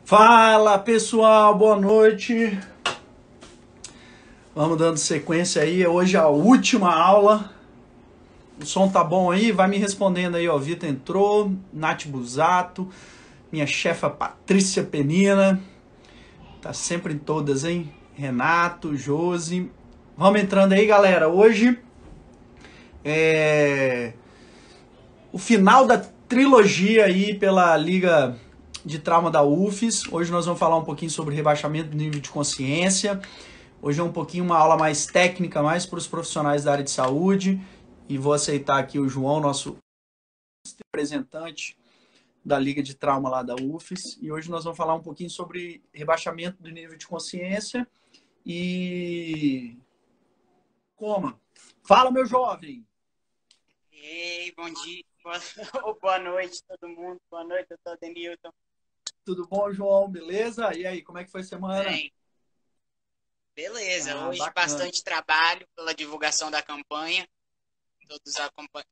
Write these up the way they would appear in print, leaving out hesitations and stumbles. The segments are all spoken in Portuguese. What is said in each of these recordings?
Fala pessoal, boa noite. Vamos dando sequência aí. Hoje é a última aula. O som tá bom aí? Vai me respondendo aí, ó. Vitor entrou, Nath Busato, minha chefa Patrícia Penina. Tá sempre em todas, hein? Renato, Josi. Vamos entrando aí, galera. Hoje é o final da trilogia aí pela Liga de Trauma da UFES. Hoje nós vamos falar um pouquinho sobre rebaixamento do nível de consciência. Hoje é um pouquinho uma aula mais técnica, mais para os profissionais da área de saúde. E vou aceitar aqui o João, nosso representante da Liga de Trauma lá da UFES. E hoje nós vamos falar um pouquinho sobre rebaixamento do nível de consciência e coma. Fala, meu jovem! Ei, bom dia, boa noite todo mundo, boa noite, doutor Denilton. Tudo bom, João? Beleza? E aí, como é que foi a semana? Bem, beleza, hoje Bacana. bastante trabalho pela divulgação da campanha. Todos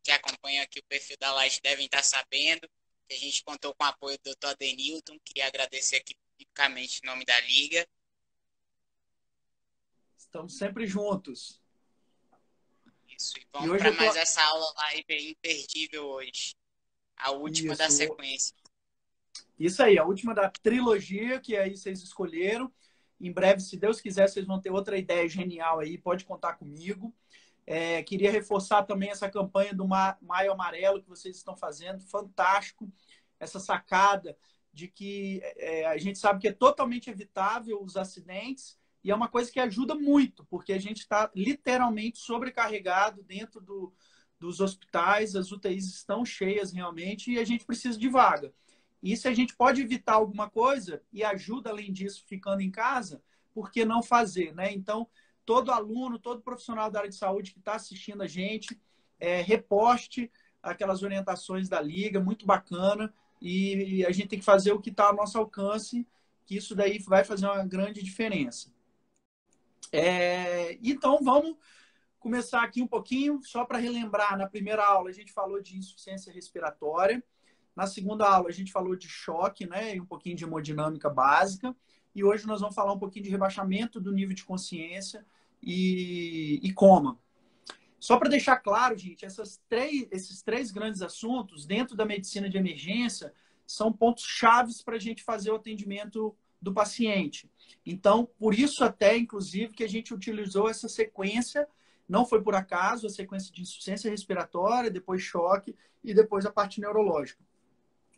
que acompanham aqui o perfil da Light devem estar sabendo que a gente contou com o apoio do Dr. Denilton. Queria agradecer aqui publicamente em nome da Liga. Estamos sempre juntos. Isso, e E vamos hoje para eu tô... mais essa aula live imperdível hoje, a última da Isso, sequência. isso aí, a última da trilogia, que aí vocês escolheram. Em breve, se Deus quiser, vocês vão ter outra ideia genial aí, pode contar comigo. Queria reforçar também essa campanha do Maio Amarelo que vocês estão fazendo, fantástico. Essa sacada de que a gente sabe que é totalmente evitável os acidentes e é uma coisa que ajuda muito, porque a gente está literalmente sobrecarregado dentro dos hospitais, as UTIs estão cheias realmente e a gente precisa de vaga. E se a gente pode evitar alguma coisa e ajuda, além disso, ficando em casa, por que não fazer, né? Então, todo aluno, todo profissional da área de saúde que está assistindo a gente, reposte aquelas orientações da Liga, muito bacana, e a gente tem que fazer o que está ao nosso alcance, que isso daí vai fazer uma grande diferença. Então, vamos começar aqui um pouquinho, só para relembrar, na primeira aula a gente falou de insuficiência respiratória, na segunda aula a gente falou de choque, né, e um pouquinho de hemodinâmica básica, e hoje nós vamos falar um pouquinho de rebaixamento do nível de consciência e coma. Só para deixar claro, gente, esses três grandes assuntos dentro da medicina de emergência são pontos chaves para a gente fazer o atendimento do paciente. Então, por isso até, inclusive, que a gente utilizou essa sequência, não foi por acaso, a sequência de insuficiência respiratória, depois choque e depois a parte neurológica.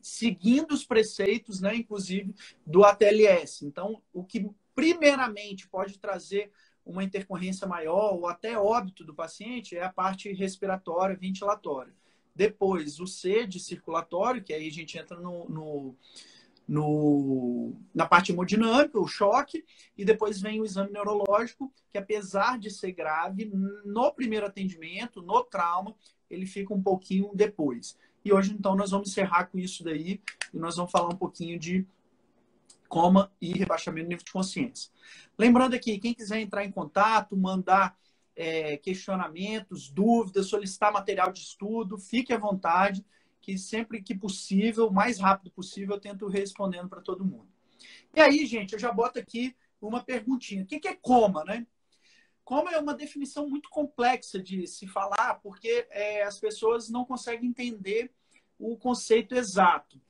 Seguindo os preceitos, né, inclusive, do ATLS. Então, o que primeiramente pode trazer uma intercorrência maior ou até óbito do paciente é a parte respiratória, ventilatória. Depois, o C de circulatório, que aí a gente entra na parte hemodinâmica, o choque, e depois vem o exame neurológico, que apesar de ser grave, no primeiro atendimento, no trauma, ele fica um pouquinho depois. E hoje, então, nós vamos encerrar com isso daí e nós vamos falar um pouquinho de coma e rebaixamento do nível de consciência. Lembrando aqui, quem quiser entrar em contato, mandar questionamentos, dúvidas, solicitar material de estudo, fique à vontade, que sempre que possível, o mais rápido possível, eu tento respondendo para todo mundo. E aí, gente, eu já boto aqui uma perguntinha. O que é coma, né? Coma é uma definição muito complexa de se falar, porque as pessoas não conseguem entender o conceito exato.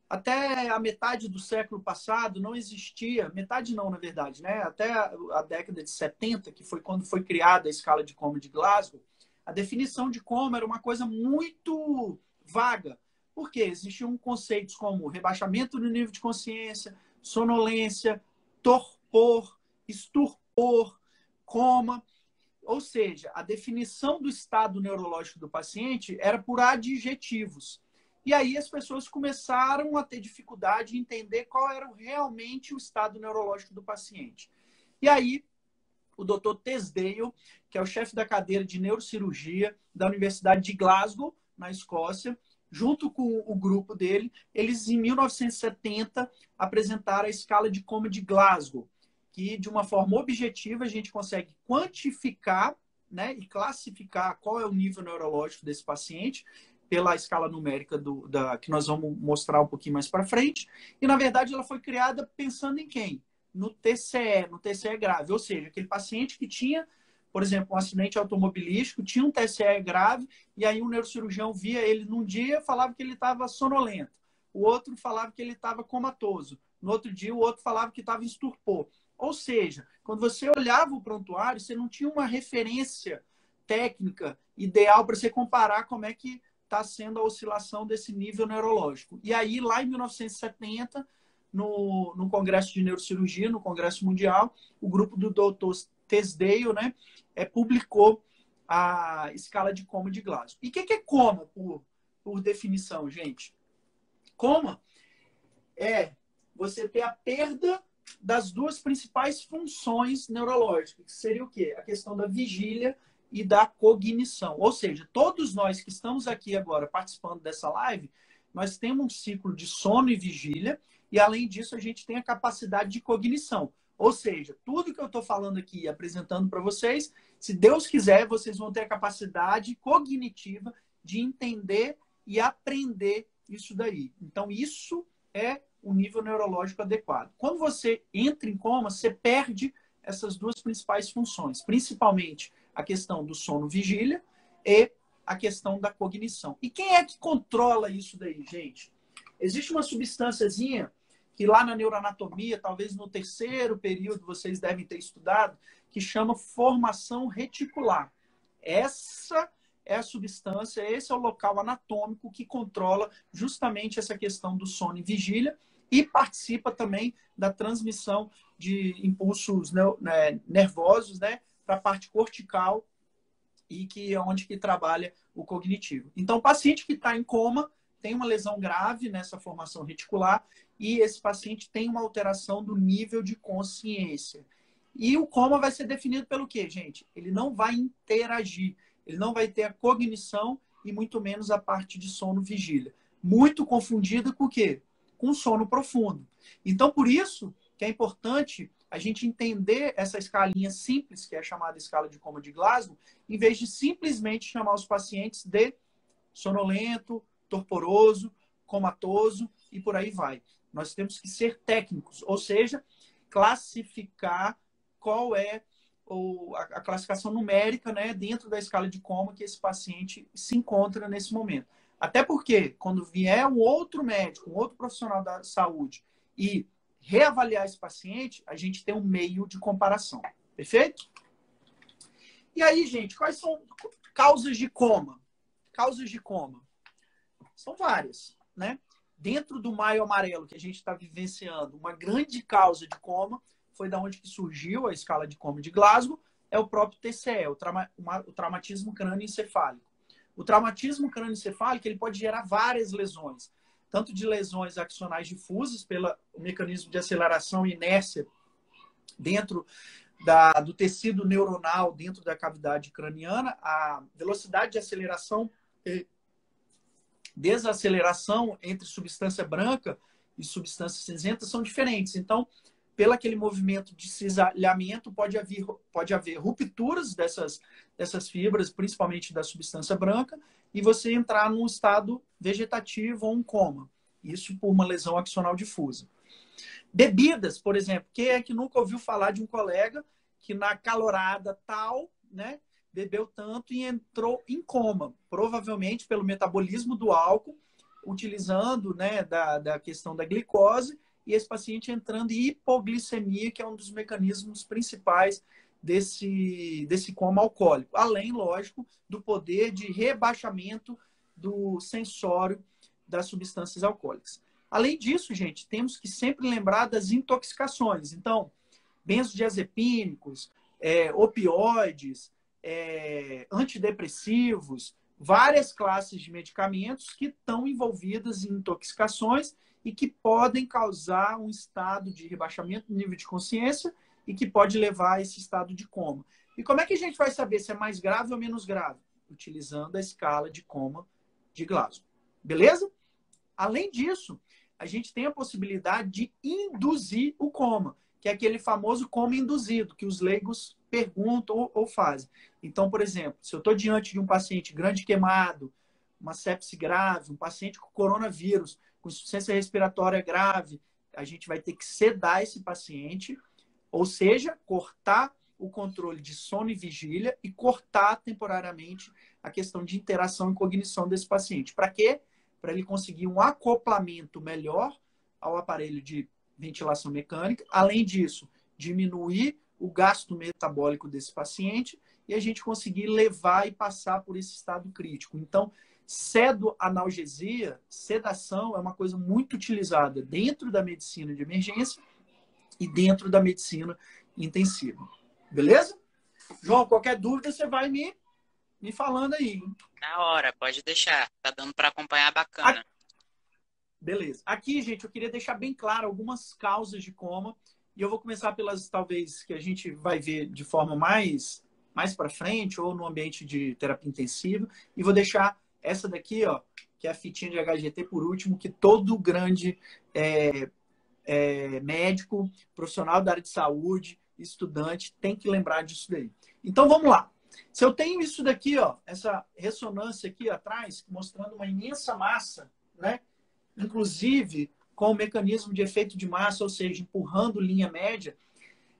Até a metade do século passado não existia, metade não, na verdade, né? Até a década de 70, que foi quando foi criada a escala de coma de Glasgow, a definição de coma era uma coisa muito vaga. Por quê? Existiam conceitos como rebaixamento do nível de consciência, sonolência, torpor, estupor, coma. Ou seja, a definição do estado neurológico do paciente era por adjetivos. E aí as pessoas começaram a ter dificuldade em entender qual era realmente o estado neurológico do paciente. E aí o Dr. Teasdale, que é o chefe da cadeira de neurocirurgia da Universidade de Glasgow, na Escócia, junto com o grupo dele, eles em 1970 apresentaram a escala de coma de Glasgow, que de uma forma objetiva a gente consegue quantificar, né, e classificar qual é o nível neurológico desse paciente, pela escala numérica que nós vamos mostrar um pouquinho mais para frente. E, na verdade, ela foi criada pensando em quem? No TCE grave. Ou seja, aquele paciente que tinha, por exemplo, um acidente automobilístico, tinha um TCE grave, e aí um neurocirurgião via ele num dia, falava que ele estava sonolento. O outro falava que ele estava comatoso. No outro dia, o outro falava que estava em estupor. Ou seja, quando você olhava o prontuário, você não tinha uma referência técnica ideal para você comparar como é que está sendo a oscilação desse nível neurológico. E aí, lá em 1970, no Congresso de Neurocirurgia, no Congresso Mundial, o grupo do Dr. Tisdale, né, publicou a escala de coma de Glasgow. E o que é coma, por definição, gente? Coma é você ter a perda das duas principais funções neurológicas, que seria o quê? A questão da vigília e da cognição. Ou seja, todos nós que estamos aqui agora participando dessa live, nós temos um ciclo de sono e vigília, e além disso a gente tem a capacidade de cognição. Ou seja, tudo que eu estou falando aqui e apresentando para vocês, se Deus quiser, vocês vão ter a capacidade cognitiva de entender e aprender isso daí. Então, isso é o nível neurológico adequado. Quando você entra em coma, você perde essas duas principais funções, principalmente a questão do sono-vigília e a questão da cognição. E quem é que controla isso daí, gente? Existe uma substânciazinha que lá na neuroanatomia, talvez no terceiro período vocês devem ter estudado, que chama formação reticular. Essa é a substância, esse é o local anatômico que controla justamente essa questão do sono e vigília e participa também da transmissão de impulsos nervosos, né, para a parte cortical e que é onde que trabalha o cognitivo. Então, o paciente que está em coma tem uma lesão grave nessa formação reticular e esse paciente tem uma alteração do nível de consciência. E o coma vai ser definido pelo quê, gente? Ele não vai interagir, ele não vai ter a cognição e muito menos a parte de sono-vigília. Muito confundido com o quê? Com sono profundo. Então, por isso que é importante a gente entender essa escalinha simples, que é a chamada escala de coma de Glasgow, em vez de simplesmente chamar os pacientes de sonolento, torporoso, comatoso e por aí vai. Nós temos que ser técnicos, ou seja, classificar qual é a classificação numérica, né, dentro da escala de coma que esse paciente se encontra nesse momento. Até porque, quando vier um outro médico, um outro profissional da saúde e reavaliar esse paciente, a gente tem um meio de comparação. Perfeito? E aí, gente, quais são causas de coma? Causas de coma. São várias, né? Dentro do maio amarelo que a gente está vivenciando, uma grande causa de coma foi da onde que surgiu a escala de coma de Glasgow, é o próprio TCE, o traumatismo crânioencefálico. O traumatismo crânioencefálico ele pode gerar várias lesões, tanto de lesões axonais difusas pelo mecanismo de aceleração e inércia dentro do tecido neuronal, dentro da cavidade craniana, a velocidade de aceleração e desaceleração entre substância branca e substância cinzenta são diferentes. Então, pelo aquele movimento de cisalhamento, pode haver rupturas dessas fibras, principalmente da substância branca, e você entrar num estado vegetativo ou um coma. Isso por uma lesão axonal difusa. Bebidas, por exemplo. Quem é que nunca ouviu falar de um colega que na calorada tal, né, bebeu tanto e entrou em coma? Provavelmente pelo metabolismo do álcool, utilizando, né, da questão da glicose, e esse paciente entrando em hipoglicemia, que é um dos mecanismos principais desse coma alcoólico. Além, lógico, do poder de rebaixamento do sensório das substâncias alcoólicas. Além disso, gente, temos que sempre lembrar das intoxicações. Então, benzodiazepínicos, opioides, antidepressivos, várias classes de medicamentos que estão envolvidas em intoxicações e que podem causar um estado de rebaixamento do nível de consciência e que pode levar a esse estado de coma. E como é que a gente vai saber se é mais grave ou menos grave? Utilizando a escala de coma de Glasgow. Beleza? Além disso, a gente tem a possibilidade de induzir o coma, que é aquele famoso coma induzido, que os leigos perguntam ou fazem. Então, por exemplo, se eu estou diante de um paciente grande queimado, uma sepse grave, um paciente com coronavírus, com insuficiência respiratória grave, a gente vai ter que sedar esse paciente, ou seja, cortar o controle de sono e vigília e cortar temporariamente a questão de interação e cognição desse paciente. Para quê? Para ele conseguir um acoplamento melhor ao aparelho de ventilação mecânica. Além disso, diminuir o gasto metabólico desse paciente e a gente conseguir levar e passar por esse estado crítico. Então, sedoanalgesia, sedação, é uma coisa muito utilizada dentro da medicina de emergência e dentro da medicina intensiva. Beleza? João, qualquer dúvida você vai me falando aí. Na hora, pode deixar. Tá dando para acompanhar bacana. Beleza. Aqui, gente, eu queria deixar bem claro algumas causas de coma. E eu vou começar pelas, talvez, que a gente vai ver de forma mais para frente, ou no ambiente de terapia intensiva. E vou deixar essa daqui, ó, que é a fitinha de HGT por último, que todo grande médico, profissional da área de saúde, estudante, tem que lembrar disso daí. Então, vamos lá. Se eu tenho isso daqui, ó, essa ressonância aqui atrás, mostrando uma imensa massa, né? Inclusive com o mecanismo de efeito de massa, ou seja, empurrando linha média,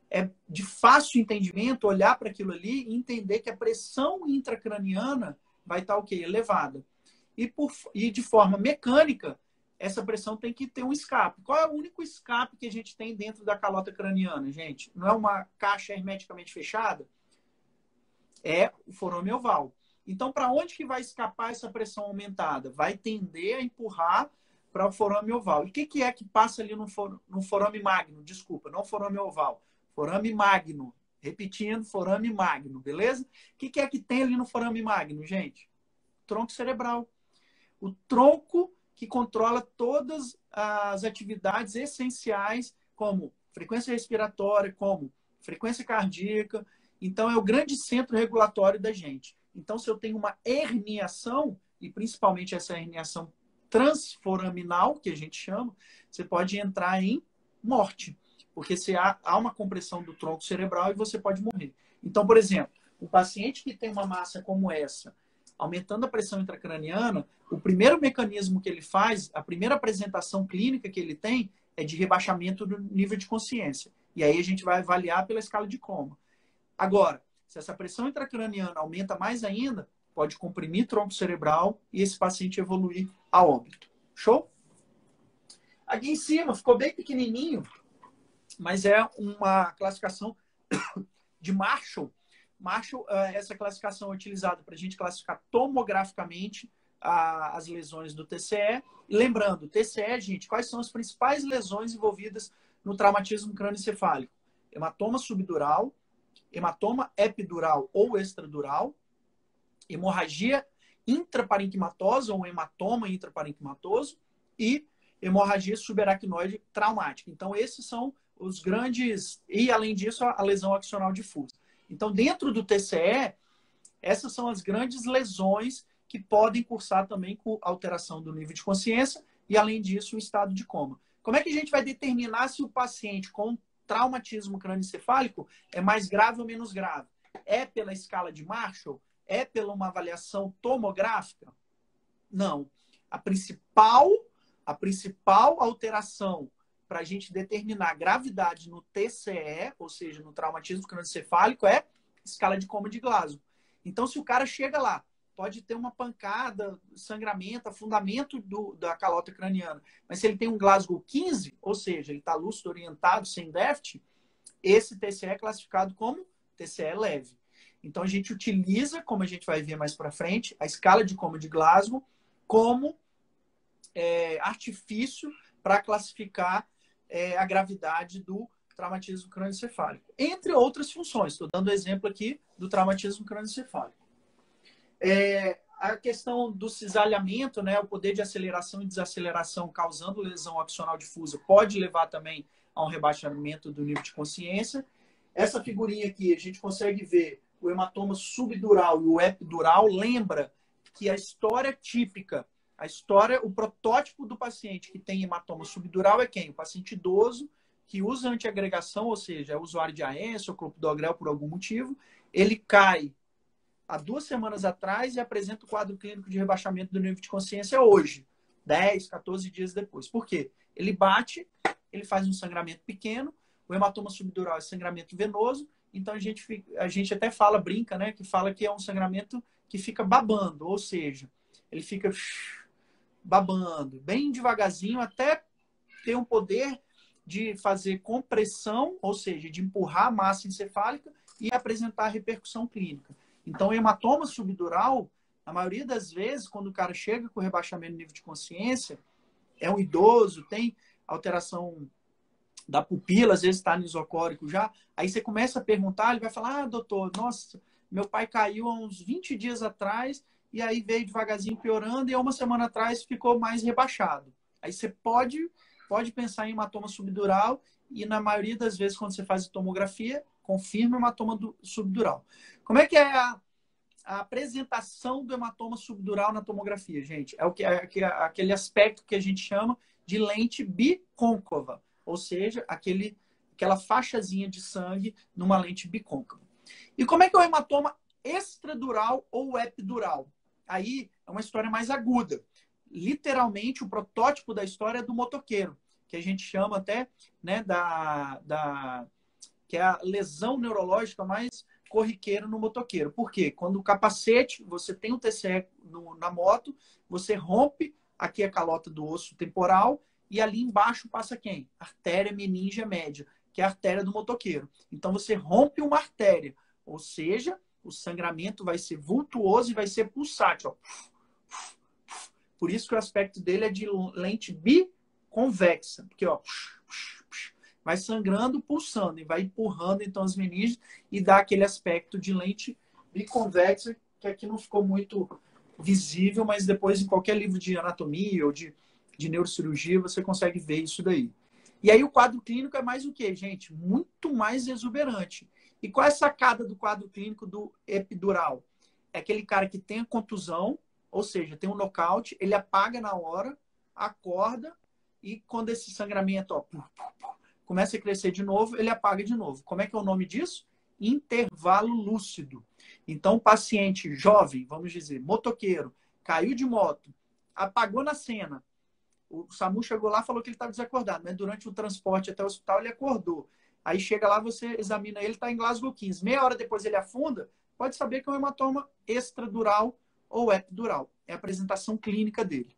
é de fácil entendimento olhar para aquilo ali e entender que a pressão intracraniana vai estar o quê? Elevada. E de forma mecânica, essa pressão tem que ter um escape. Qual é o único escape que a gente tem dentro da calota craniana, gente? Não é uma caixa hermeticamente fechada? É o forame oval. Então, para onde que vai escapar essa pressão aumentada? Vai tender a empurrar para o forame oval. E o que é que passa ali no forame magno? Desculpa, não forame oval. Forame magno. Repetindo, forame magno, beleza? O que é que tem ali no forame magno, gente? Tronco cerebral. O tronco que controla todas as atividades essenciais, como frequência respiratória, como frequência cardíaca. Então, é o grande centro regulatório da gente. Então, se eu tenho uma herniação, e principalmente essa herniação transforaminal, que a gente chama, você pode entrar em morte, porque se há uma compressão do tronco cerebral e você pode morrer. Então, por exemplo, o paciente que tem uma massa como essa, aumentando a pressão intracraniana, o primeiro mecanismo que ele faz, a primeira apresentação clínica que ele tem é de rebaixamento do nível de consciência. E aí a gente vai avaliar pela escala de coma. Agora, se essa pressão intracraniana aumenta mais ainda, pode comprimir tronco cerebral e esse paciente evoluir a óbito. Show? Aqui em cima ficou bem pequenininho, mas é uma classificação de Marshall. Marshall, essa classificação é utilizada para a gente classificar tomograficamente as lesões do TCE. E lembrando, TCE, gente, quais são as principais lesões envolvidas no traumatismo crânioencefálico? Hematoma subdural, hematoma epidural ou extradural, hemorragia intraparenquimatosa ou hematoma intraparenquimatoso e hemorragia subaracnoide traumática. Então, esses são os grandes... E, além disso, a lesão axonal difusa. Então, dentro do TCE, essas são as grandes lesões que podem cursar também com alteração do nível de consciência e, além disso, o estado de coma. Como é que a gente vai determinar se o paciente com traumatismo crânioencefálico é mais grave ou menos grave? É pela escala de Marshall? É pela uma avaliação tomográfica? Não. A principal alteração para a gente determinar a gravidade no TCE, ou seja, no traumatismo crânioencefálico, é escala de coma de Glasgow. Então, se o cara chega lá, pode ter uma pancada, sangramento, afundamento da calota craniana, mas se ele tem um Glasgow 15, ou seja, ele está lúcido, orientado, sem déficit, esse TCE é classificado como TCE leve. Então, a gente utiliza, como a gente vai ver mais para frente, a escala de coma de Glasgow como artifício para classificar a gravidade do traumatismo crânioencefálico. Entre outras funções. Estou dando exemplo aqui do traumatismo crânioencefálico. A questão do cisalhamento, né, o poder de aceleração e desaceleração causando lesão axonal difusa pode levar também a um rebaixamento do nível de consciência. Essa figurinha aqui, a gente consegue ver o hematoma subdural e o epidural. Lembra que a história típica, o protótipo do paciente que tem hematoma subdural é quem? O paciente idoso que usa antiagregação, ou seja, é usuário de AES ou clopidogrel por algum motivo, ele cai há 2 semanas atrás e apresenta o quadro clínico de rebaixamento do nível de consciência hoje, 10, 14 dias depois. Por quê? Ele bate, ele faz um sangramento pequeno, o hematoma subdural é sangramento venoso, então a gente até fala, brinca, né, que fala que é um sangramento que fica babando, ou seja, ele fica babando bem devagarzinho até ter um poder de fazer compressão, ou seja, de empurrar a massa encefálica e apresentar repercussão clínica. Então, o hematoma subdural, a maioria das vezes, quando o cara chega com rebaixamento do nível de consciência, é um idoso, tem alteração da pupila, às vezes está anisocórico já, aí você começa a perguntar, ele vai falar, doutor, nossa, meu pai caiu há uns 20 dias atrás e aí veio devagarzinho piorando e há uma semana atrás ficou mais rebaixado. Aí você pode pensar em hematoma subdural e na maioria das vezes quando você faz a tomografia, confirma o hematoma subdural. Como é que é a apresentação do hematoma subdural na tomografia, gente? Aquele aspecto que a gente chama de lente bicôncava, ou seja, aquela faixazinha de sangue numa lente bicôncava. E como é que é o hematoma extradural ou epidural? Aí é uma história mais aguda. Literalmente, o protótipo da história é do motoqueiro, que a gente chama até, né, que é a lesão neurológica mais corriqueira no motoqueiro. Por quê? Quando o capacete, você tem um TCE na moto, você rompe aqui a calota do osso temporal e ali embaixo passa quem? Artéria meníngea média, que é a artéria do motoqueiro. Então você rompe uma artéria, ou seja, o sangramento vai ser vultuoso e vai ser pulsátil. Ó. Por isso que o aspecto dele é de lente biconvexa, porque ó, vai sangrando, pulsando e vai empurrando então as meninges e dá aquele aspecto de lente biconvexa, que aqui não ficou muito visível, mas depois em qualquer livro de anatomia ou de neurocirurgia você consegue ver isso daí. E aí o quadro clínico é mais o quê, gente? Muito mais exuberante. E qual é a sacada do quadro clínico do epidural? É aquele cara que tem a contusão, ou seja, tem um nocaute, ele apaga na hora, acorda e quando esse sangramento ó, começa a crescer de novo, ele apaga de novo. Como é que é o nome disso? Intervalo lúcido. Então, o paciente jovem, vamos dizer, motoqueiro, caiu de moto, apagou na cena. O SAMU chegou lá e falou que ele estava desacordado, mas durante o transporte até o hospital ele acordou. Aí chega lá, você examina ele, está em Glasgow 15. Meia hora depois ele afunda, pode saber que é um hematoma extradural ou epidural. É a apresentação clínica dele.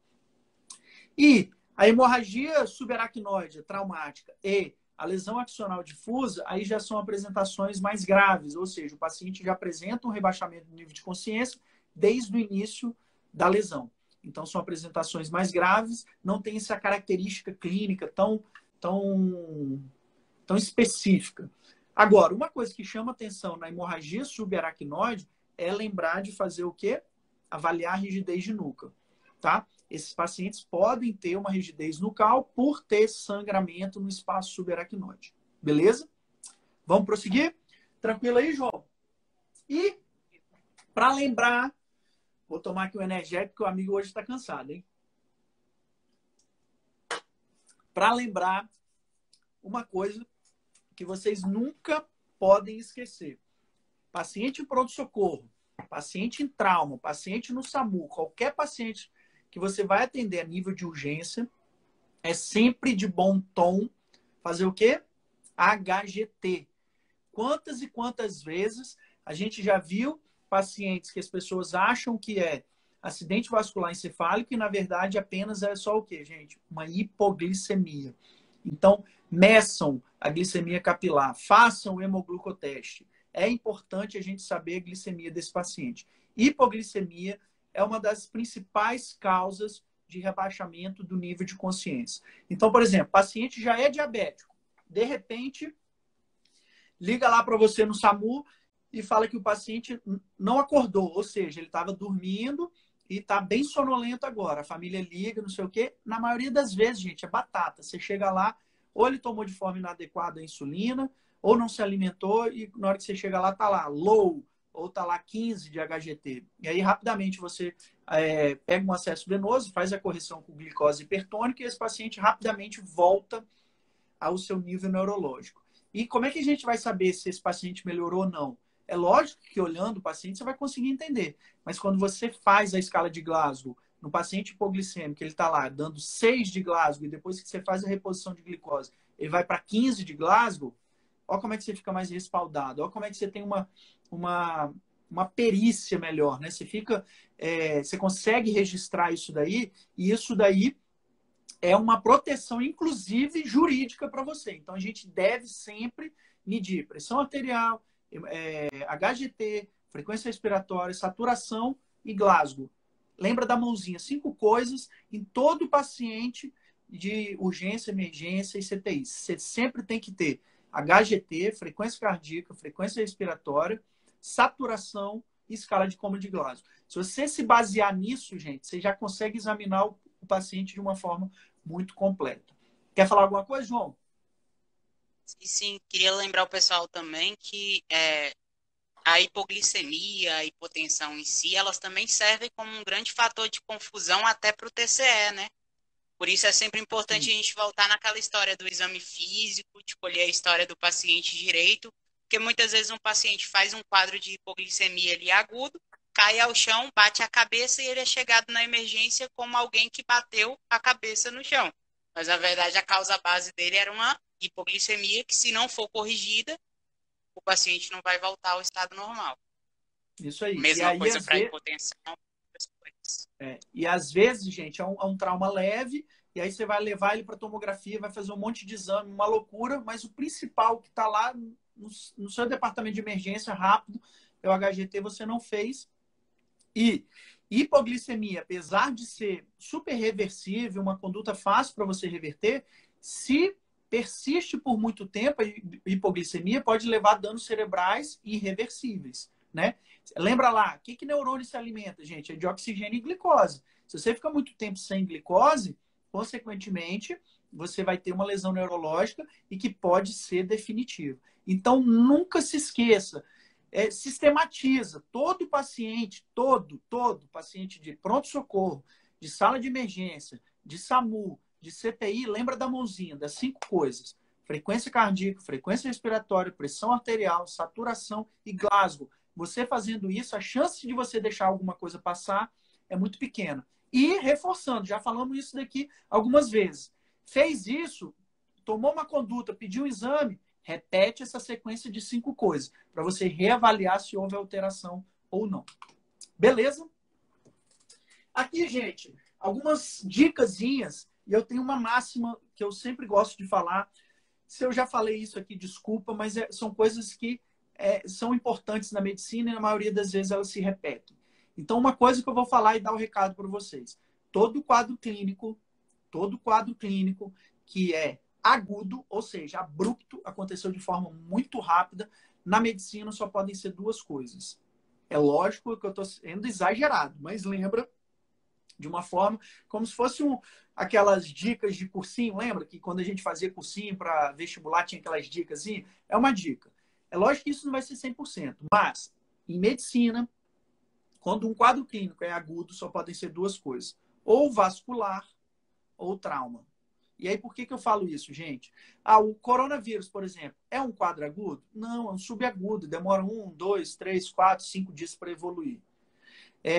E a hemorragia subaracnoide traumática e a lesão axonal difusa, aí já são apresentações mais graves, ou seja, o paciente já apresenta um rebaixamento do nível de consciência desde o início da lesão. Então, são apresentações mais graves, não tem essa característica clínica tão específica. Agora, uma coisa que chama atenção na hemorragia subaracnoide é lembrar de fazer o quê? Avaliar a rigidez de nuca, tá? Esses pacientes podem ter uma rigidez nucal por ter sangramento no espaço subaracnoide. Beleza? Vamos prosseguir? Tranquilo aí, João? E, para lembrar, vou tomar aqui um energético, porque o amigo hoje está cansado, hein? Para lembrar uma coisa que vocês nunca podem esquecer. Paciente em pronto-socorro, paciente em trauma, paciente no SAMU, qualquer paciente que você vai atender a nível de urgência, é sempre de bom tom fazer o quê? HGT. Quantas e quantas vezes a gente já viu pacientes que as pessoas acham que é acidente vascular encefálico e, na verdade, apenas é só o quê, gente? Uma hipoglicemia. Então, meçam a glicemia capilar, façam o hemoglucoteste. É importante a gente saber a glicemia desse paciente. Hipoglicemia é uma das principais causas de rebaixamento do nível de consciência. Então, por exemplo, o paciente já é diabético. De repente, liga lá para você no SAMU e fala que o paciente não acordou, ou seja, ele estava dormindo e está bem sonolento agora. A família liga, não sei o quê. Na maioria das vezes, gente, é batata. Você chega lá, ou ele tomou de forma inadequada a insulina, ou não se alimentou e na hora que você chega lá, está lá low, ou está lá 15 de HGT. E aí, rapidamente, você pega um acesso venoso, faz a correção com glicose hipertônica e esse paciente rapidamente volta ao seu nível neurológico. E como é que a gente vai saber se esse paciente melhorou ou não? É lógico que olhando o paciente você vai conseguir entender. Mas quando você faz a escala de Glasgow no paciente hipoglicêmico, ele está lá dando 6 de Glasgow e depois que você faz a reposição de glicose, ele vai para 15 de Glasgow, olha como é que você fica mais respaldado, olha como é que você tem uma perícia melhor, né? Você fica, você consegue registrar isso daí, e isso daí é uma proteção, inclusive jurídica, para você. Então a gente deve sempre medir pressão arterial, HGT, frequência respiratória, saturação e Glasgow. Lembra da mãozinha? 5 coisas em todo paciente de urgência, emergência e CTI. Você sempre tem que ter HGT, frequência cardíaca, frequência respiratória, saturação e escala de coma de Glasgow. Se você se basear nisso, gente, você já consegue examinar o paciente de uma forma muito completa. Quer falar alguma coisa, João? Sim, queria lembrar o pessoal também que a hipoglicemia, a hipotensão em si, elas também servem como um grande fator de confusão até para o TCE, né? Por isso é sempre importante a gente voltar naquela história do exame físico, de colher a história do paciente direito, porque muitas vezes um paciente faz um quadro de hipoglicemia ali agudo, cai ao chão, bate a cabeça e ele é chegado na emergência como alguém que bateu a cabeça no chão. Mas, na verdade, a causa base dele era uma hipoglicemia que, se não for corrigida, o paciente não vai voltar ao estado normal. Isso aí. Mesma coisa para hipotensão. E às vezes, gente, é um trauma leve, e aí você vai levar ele para tomografia, vai fazer um monte de exame, uma loucura, mas o principal que está lá no seu departamento de emergência, rápido, é o HGT, você não fez. E hipoglicemia, apesar de ser super reversível, uma conduta fácil para você reverter, se persiste por muito tempo, a hipoglicemia pode levar a danos cerebrais irreversíveis, né? Lembra lá, o que neurônio se alimenta, gente? É de oxigênio e glicose. Se você fica muito tempo sem glicose, consequentemente, você vai ter uma lesão neurológica e que pode ser definitiva. Então, nunca se esqueça, sistematiza. Todo paciente, todo paciente de pronto-socorro, de sala de emergência, de SAMU, de CTI, lembra da mãozinha, das 5 coisas. Frequência cardíaca, frequência respiratória, pressão arterial, saturação e Glasgow. Você fazendo isso, a chance de você deixar alguma coisa passar é muito pequena. E reforçando, já falamos isso daqui algumas vezes. Fez isso, tomou uma conduta, pediu um exame, repete essa sequência de 5 coisas, para você reavaliar se houve alteração ou não. Beleza? Aqui, gente, algumas dicasinhas, e eu tenho uma máxima que eu sempre gosto de falar. Se eu já falei isso aqui, desculpa, mas são coisas que são importantes na medicina e na maioria das vezes elas se repetem. Então, uma coisa que eu vou falar e dar o recado para vocês. Todo quadro clínico que é agudo, ou seja, abrupto, aconteceu de forma muito rápida, na medicina só podem ser 2 coisas. É lógico que eu estou sendo exagerado, mas lembra de uma forma como se fosse aquelas dicas de cursinho. Lembra que quando a gente fazia cursinho para vestibular tinha aquelas dicas? É uma dica. É lógico que isso não vai ser 100%, mas em medicina, quando um quadro clínico é agudo, só podem ser 2 coisas. Ou vascular ou trauma. E aí, por que eu falo isso, gente? O coronavírus, por exemplo, é um quadro agudo? Não, é um subagudo. Demora 1, 2, 3, 4, 5 dias para evoluir.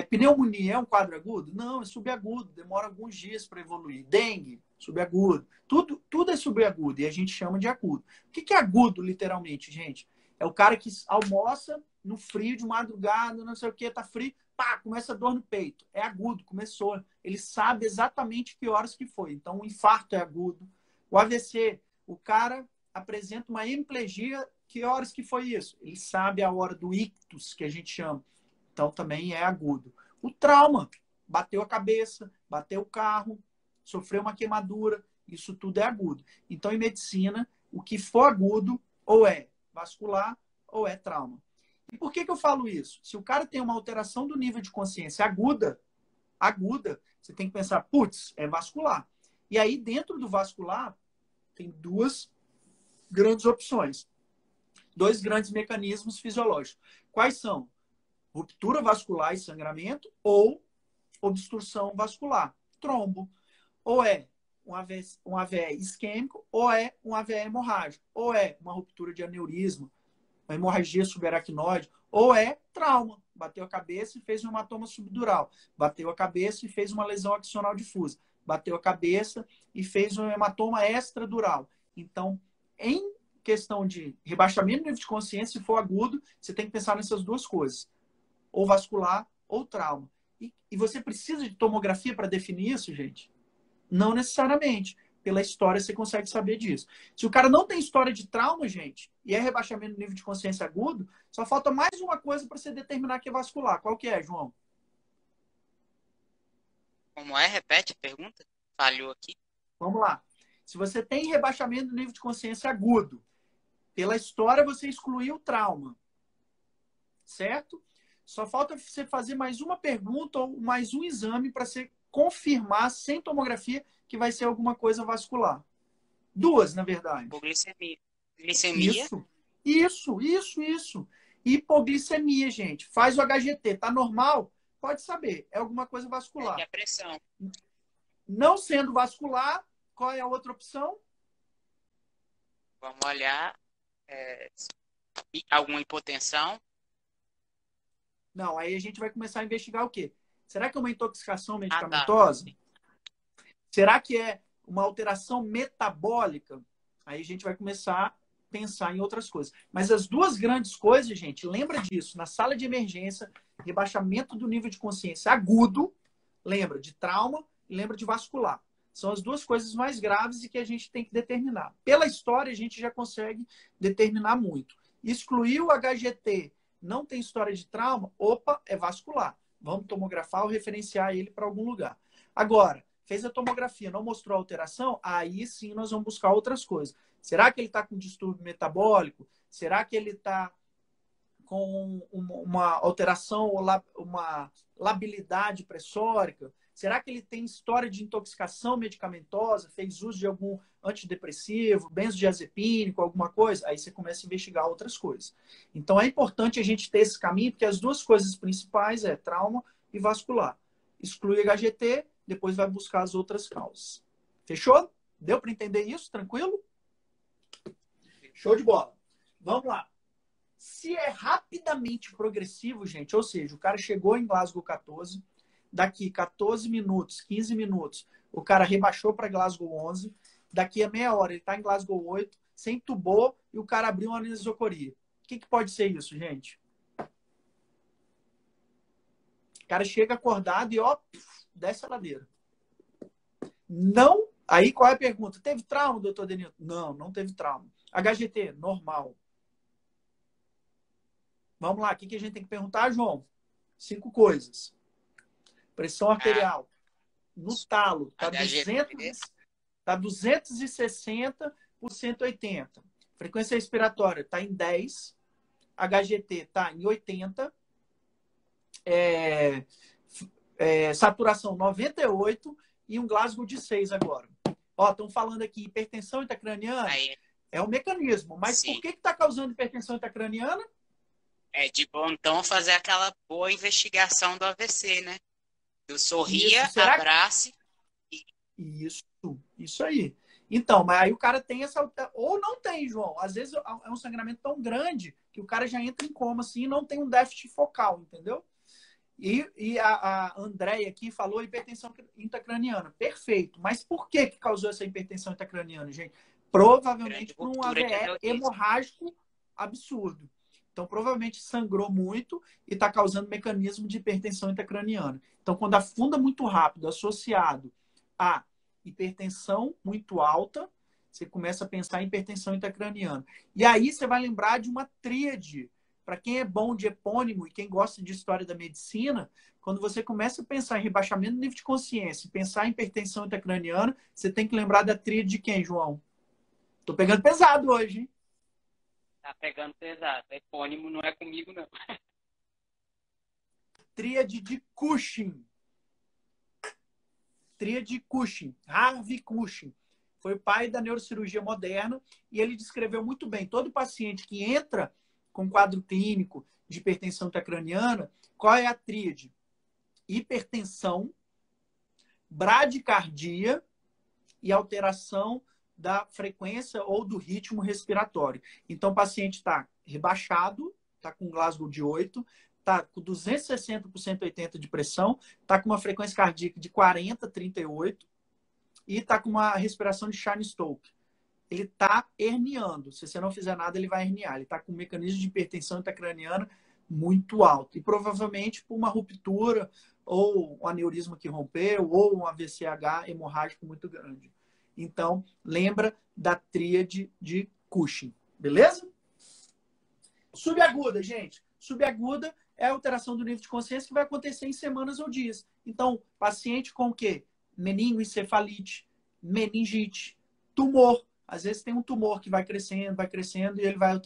Pneumonia é um quadro agudo? Não, é subagudo. Demora alguns dias para evoluir. Dengue, subagudo. Tudo é subagudo e a gente chama de agudo. O que é agudo, literalmente, gente? É o cara que almoça no frio de madrugada, não sei o que, tá frio, pá, começa a dor no peito. É agudo, começou. Ele sabe exatamente que horas que foi. Então, o infarto é agudo. O AVC, o cara apresenta uma hemiplegia, que horas que foi isso? Ele sabe a hora do ictus, que a gente chama. Então, também é agudo. O trauma, bateu a cabeça, bateu o carro, sofreu uma queimadura, isso tudo é agudo. Então, em medicina, o que for agudo, ou é vascular, ou é trauma. E por que eu falo isso? Se o cara tem uma alteração do nível de consciência aguda, você tem que pensar, putz, é vascular. E aí, dentro do vascular, tem 2 grandes opções. 2 grandes mecanismos fisiológicos. Quais são? Ruptura vascular e sangramento ou obstrução vascular, trombo. Ou é um AVE isquêmico ou é um AVE hemorrágico. Ou é uma ruptura de aneurisma, uma hemorragia subaracnoide, ou é trauma. Bateu a cabeça e fez um hematoma subdural. Bateu a cabeça e fez uma lesão axonal difusa. Bateu a cabeça e fez um hematoma extradural. Então, em questão de rebaixamento do nível de consciência, se for agudo, você tem que pensar nessas duas coisas. Ou vascular ou trauma. E você precisa de tomografia para definir isso, gente? Não necessariamente. Pela história você consegue saber disso. Se o cara não tem história de trauma, gente, e é rebaixamento do nível de consciência agudo, só falta mais uma coisa para você determinar que é vascular. Qual que é, João? Como é? Repete a pergunta. Falhou aqui. Vamos lá. Se você tem rebaixamento do nível de consciência agudo, pela história você excluiu o trauma, certo? Só falta você fazer mais uma pergunta ou mais um exame para você confirmar, sem tomografia, que vai ser alguma coisa vascular. Duas, na verdade. Hipoglicemia. Glicemia. Isso. Hipoglicemia, gente. Faz o HGT. Tá normal? Pode saber. É alguma coisa vascular. É a pressão. Não sendo vascular, qual é a outra opção? Vamos olhar. Alguma hipotensão. Não, aí a gente vai começar a investigar o quê? Será que é uma intoxicação Tá. medicamentosa? Será que é uma alteração metabólica? Aí a gente vai começar a pensar em outras coisas. Mas as duas grandes coisas, gente, lembra disso. Na sala de emergência, rebaixamento do nível de consciência agudo, lembra de trauma e lembra de vascular. São as duas coisas mais graves e que a gente tem que determinar. Pela história, a gente já consegue determinar muito. Excluir o HGT, não tem história de trauma, opa, é vascular. Vamos tomografar ou referenciar ele para algum lugar. Agora, fez a tomografia, não mostrou alteração, aí sim nós vamos buscar outras coisas. Será que ele está com distúrbio metabólico? Será que ele está com uma alteração ou uma labilidade pressórica? Será que ele tem história de intoxicação medicamentosa? Fez uso de algum antidepressivo, benzodiazepínico, alguma coisa? Aí você começa a investigar outras coisas. Então é importante a gente ter esse caminho, porque as duas coisas principais é trauma e vascular. Exclui HGT, depois vai buscar as outras causas. Fechou? Deu para entender isso? Tranquilo? Show de bola. Vamos lá. Se é rapidamente progressivo, gente, ou seja, o cara chegou em Glasgow 14, daqui 14 minutos, 15 minutos, o cara rebaixou para Glasgow 11, daqui a meia hora ele está em Glasgow 8, você entubou e o cara abriu uma anisocoria. O que pode ser isso, gente? O cara chega acordado e ó, desce a ladeira. Não. Aí qual é a pergunta? Teve trauma, doutor Denilton? Não, não teve trauma. HGT, normal. Vamos lá, o que a gente tem que perguntar, João? 5 coisas. Pressão arterial. No talo, tá 260 por 180. Frequência respiratória está em 10. HGT está em 80. Saturação 98 e um Glasgow de 6 agora. Ó, estão falando aqui hipertensão intracraniana. É um mecanismo. Mas sim, por que está causando hipertensão intracraniana? É de bom, então, fazer aquela boa investigação do AVC, né? Do sorria, abrace. Isso aí. Então, mas aí o cara tem essa... Ou não tem, João. Às vezes é um sangramento tão grande que o cara já entra em coma, assim, e não tem um déficit focal, entendeu? E a Andréia aqui falou hipertensão intracraniana. Perfeito. Mas por que causou essa hipertensão intracraniana, gente? Provavelmente por um AVE hemorrágico absurdo. Então, provavelmente sangrou muito e está causando mecanismo de hipertensão intracraniana. Então, quando afunda muito rápido, associado a hipertensão muito alta, você começa a pensar em hipertensão intracraniana. E aí você vai lembrar de uma tríade. Para quem é bom de epônimo e quem gosta de história da medicina, quando você começa a pensar em rebaixamento do nível de consciência e pensar em hipertensão intracraniana, você tem que lembrar da tríade de quem, João? Tô pegando pesado hoje, hein? Tá pegando pesado. Epônimo não é comigo, não. Tríade de Cushing. Tríade de Cushing. Harvey Cushing. Foi o pai da neurocirurgia moderna e ele descreveu muito bem. Todo paciente que entra com quadro clínico de hipertensão intracraniana, qual é a tríade? Hipertensão, bradicardia e alteração da frequência ou do ritmo respiratório. Então, o paciente está rebaixado, está com Glasgow de 8, está com 260 por 180 de pressão, está com uma frequência cardíaca de 40, 38 e está com uma respiração de Cheyne-Stokes. Ele está herniando. Se você não fizer nada, ele vai herniar. Ele está com um mecanismo de hipertensão intracraniana muito alto. E provavelmente por uma ruptura, ou um aneurisma que rompeu, ou um AVCH hemorrágico muito grande. Então, lembra da tríade de Cushing. Beleza? Subaguda, gente. Subaguda é a alteração do nível de consciência que vai acontecer em semanas ou dias. Então, paciente com o quê? Meningoencefalite, meningite, tumor. Às vezes tem um tumor que vai crescendo e ele vai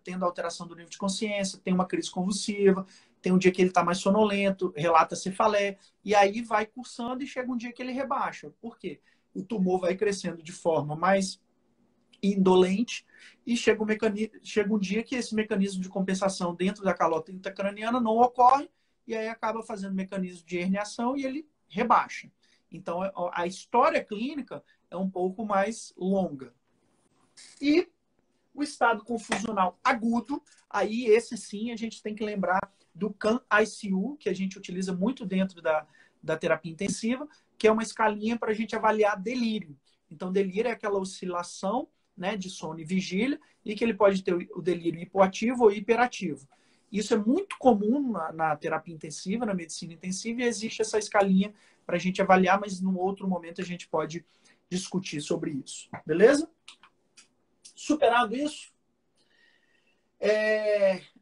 tendo alteração do nível de consciência, tem uma crise convulsiva, tem um dia que ele está mais sonolento, relata cefaleia, e aí vai cursando e chega um dia que ele rebaixa. Por quê? O tumor vai crescendo de forma mais indolente e chega um dia que esse mecanismo de compensação dentro da calota intracraniana não ocorre e aí acaba fazendo mecanismo de herniação e ele rebaixa. Então, a história clínica é um pouco mais longa. E o estado confusional agudo, aí esse sim a gente tem que lembrar do CAN-ICU, que a gente utiliza muito dentro da terapia intensiva, que é uma escalinha para a gente avaliar delírio. Então, delírio é aquela oscilação, né, de sono e vigília, e que ele pode ter o delírio hipoativo ou hiperativo. Isso é muito comum na terapia intensiva, na medicina intensiva, e existe essa escalinha para a gente avaliar, mas num outro momento a gente pode discutir sobre isso. Beleza? Superado isso?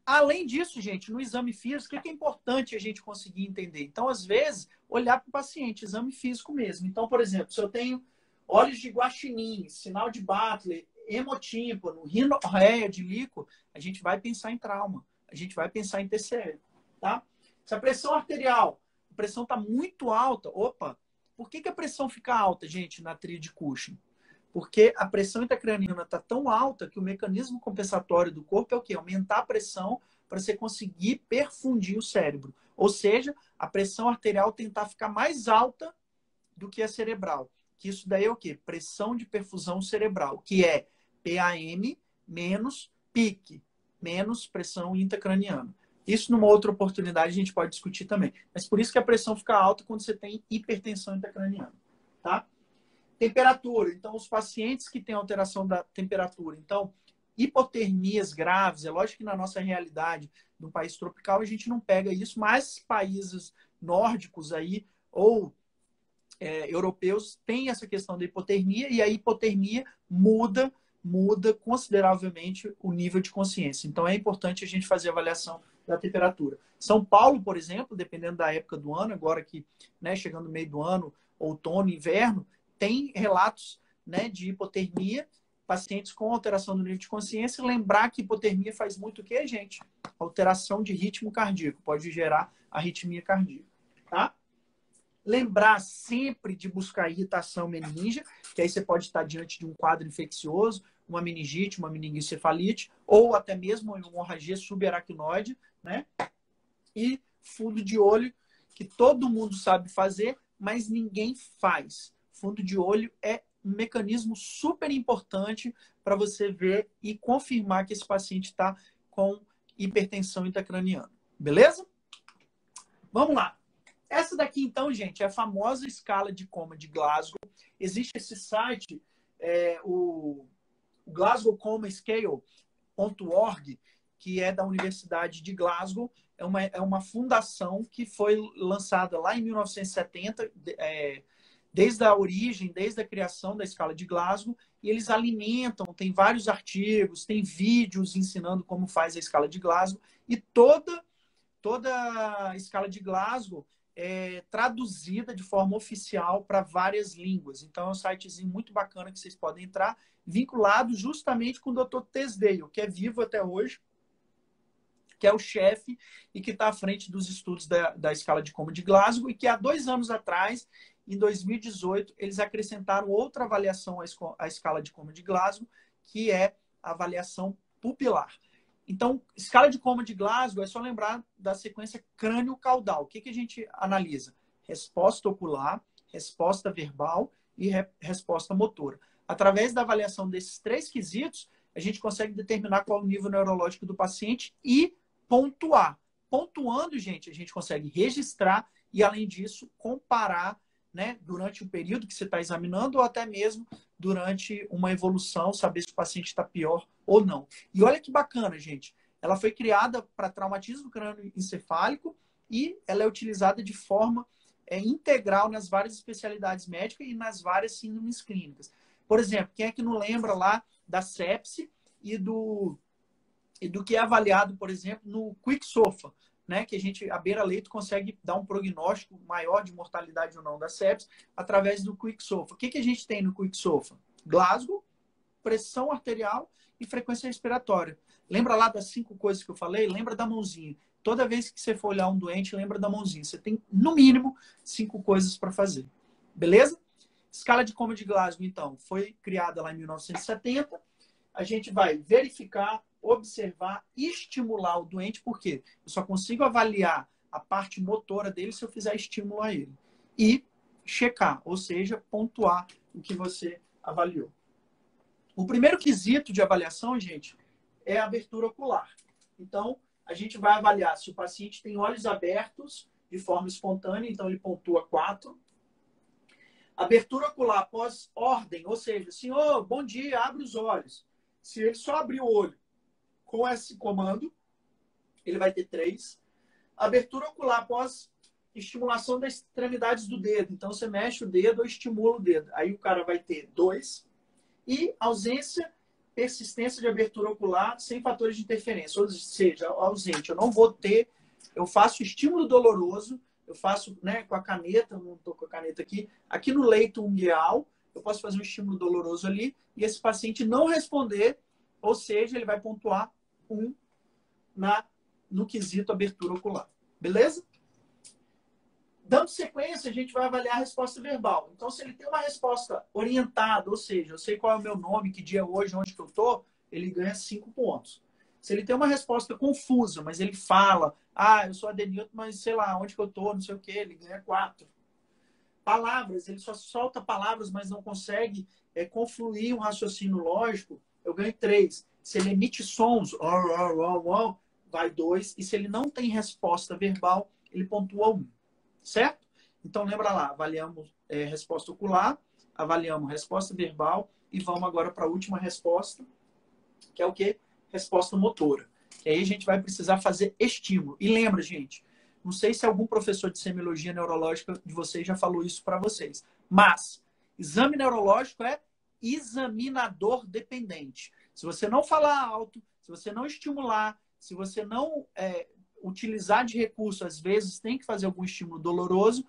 Além disso, gente, no exame físico, o que é importante a gente conseguir entender? Então, às vezes, olhar para o paciente, exame físico mesmo. Então, por exemplo, se eu tenho olhos de guaxinim, sinal de Butler, hemotímpano, rinorreia de líquido, a gente vai pensar em trauma. A gente vai pensar em TCE, tá? Se a pressão arterial, a pressão está muito alta, opa, por que a pressão fica alta, gente, na tríade de Cushing? Porque a pressão intracraniana está tão alta que o mecanismo compensatório do corpo é o quê? Aumentar a pressão para você conseguir perfundir o cérebro. Ou seja, a pressão arterial tentar ficar mais alta do que a cerebral. Que isso daí é o quê? Pressão de perfusão cerebral, que é PAM menos PIC, menos pressão intracraniana. Isso numa outra oportunidade a gente pode discutir também. Mas por isso que a pressão fica alta quando você tem hipertensão intracraniana, tá? Temperatura. Então, os pacientes que têm alteração da temperatura, então, hipotermias graves, é lógico que na nossa realidade, no país tropical, a gente não pega isso, mas países nórdicos aí, ou europeus, têm essa questão da hipotermia, e a hipotermia muda consideravelmente o nível de consciência. Então, é importante a gente fazer a avaliação da temperatura. São Paulo, por exemplo, dependendo da época do ano, agora que, né, chegando no meio do ano, outono, inverno, tem relatos, né, de hipotermia, pacientes com alteração do nível de consciência. Lembrar que hipotermia faz muito o quê, gente? Alteração de ritmo cardíaco, pode gerar arritmia cardíaca, tá? Lembrar sempre de buscar irritação meningíea, que aí você pode estar diante de um quadro infeccioso, uma meningite, uma meningoencefalite, ou até mesmo uma hemorragia subaracnoide, né? E fundo de olho, que todo mundo sabe fazer, mas ninguém faz. Fundo de olho é um mecanismo super importante para você ver e confirmar que esse paciente está com hipertensão intracraniana. Beleza? Vamos lá. Essa daqui, então, gente, é a famosa escala de coma de Glasgow. Existe esse site, o Glasgow Coma Scale.org, que é da Universidade de Glasgow. É uma fundação que foi lançada lá em 1970, desde a origem, desde a criação da escala de Glasgow, e eles alimentam, tem vários artigos, tem vídeos ensinando como faz a escala de Glasgow, e toda a escala de Glasgow é traduzida de forma oficial para várias línguas. Então, é um sitezinho muito bacana que vocês podem entrar, vinculado justamente com o Dr. Tesdale, que é vivo até hoje, que é o chefe e que está à frente dos estudos da escala de coma de Glasgow, e que há 2 anos atrás, em 2018, eles acrescentaram outra avaliação à escala de coma de Glasgow, que é a avaliação pupilar. Então, escala de coma de Glasgow é só lembrar da sequência crânio-caudal. O que a gente analisa? Resposta ocular, resposta verbal e resposta motora. Através da avaliação desses 3 quesitos, a gente consegue determinar qual é o nível neurológico do paciente e pontuar. Pontuando, gente, a gente consegue registrar e, além disso, comparar, né, durante o período que você está examinando ou até mesmo durante uma evolução, saber se o paciente está pior ou não. E olha que bacana, gente. Ela foi criada para traumatismo crânioencefálico e ela é utilizada de forma integral nas várias especialidades médicas e nas várias síndromes clínicas. Por exemplo, quem é que não lembra lá da sepse e do que é avaliado, por exemplo, no QuickSOFA, né? Que a beira-leito consegue dar um prognóstico maior de mortalidade ou não da sepse através do QuickSOFA. O que a gente tem no QuickSOFA? Glasgow, pressão arterial e frequência respiratória. Lembra lá das 5 coisas que eu falei? Lembra da mãozinha. Toda vez que você for olhar um doente, lembra da mãozinha. Você tem, no mínimo, 5 coisas para fazer. Beleza? Escala de Coma de Glasgow, então, foi criada lá em 1970. A gente vai verificar, observar e estimular o doente, porque eu só consigo avaliar a parte motora dele se eu fizer estímulo a ele. E checar, ou seja, pontuar o que você avaliou. O primeiro quesito de avaliação, gente, é a abertura ocular. Então, a gente vai avaliar se o paciente tem olhos abertos de forma espontânea, então ele pontua 4. Abertura ocular após ordem, ou seja, senhor, bom dia, abre os olhos. Se ele só abrir o olho com esse comando, ele vai ter 3. Abertura ocular após estimulação das extremidades do dedo. Então, você mexe o dedo ou estimula o dedo. Aí o cara vai ter 2. E ausência, persistência de abertura ocular sem fatores de interferência. Ou seja, ausente. Eu não vou ter... Eu faço estímulo doloroso, eu faço, né, com a caneta, não estou com a caneta aqui, aqui no leito ungueal, eu posso fazer um estímulo doloroso ali, e esse paciente não responder, ou seja, ele vai pontuar 1 no quesito abertura ocular. Beleza? Dando sequência, a gente vai avaliar a resposta verbal. Então, se ele tem uma resposta orientada, ou seja, eu sei qual é o meu nome, que dia é hoje, onde que eu estou, ele ganha 5 pontos. Se ele tem uma resposta confusa, mas ele fala, eu sou Adenilton, mas sei lá, onde que eu estou, não sei o quê, ele ganha 4. Palavras, ele só solta palavras, mas não consegue confluir um raciocínio lógico, eu ganho 3. Se ele emite sons, vai 2. E se ele não tem resposta verbal, ele pontua 1. Certo? Então, lembra lá, avaliamos resposta ocular, avaliamos resposta verbal e vamos agora para a última resposta, que é o quê? Resposta motora. E aí a gente vai precisar fazer estímulo. E lembra, gente, não sei se algum professor de semiologia neurológica de vocês já falou isso para vocês, mas exame neurológico é examinador dependente. Se você não falar alto, se você não estimular, se você não utilizar de recurso, às vezes tem que fazer algum estímulo doloroso,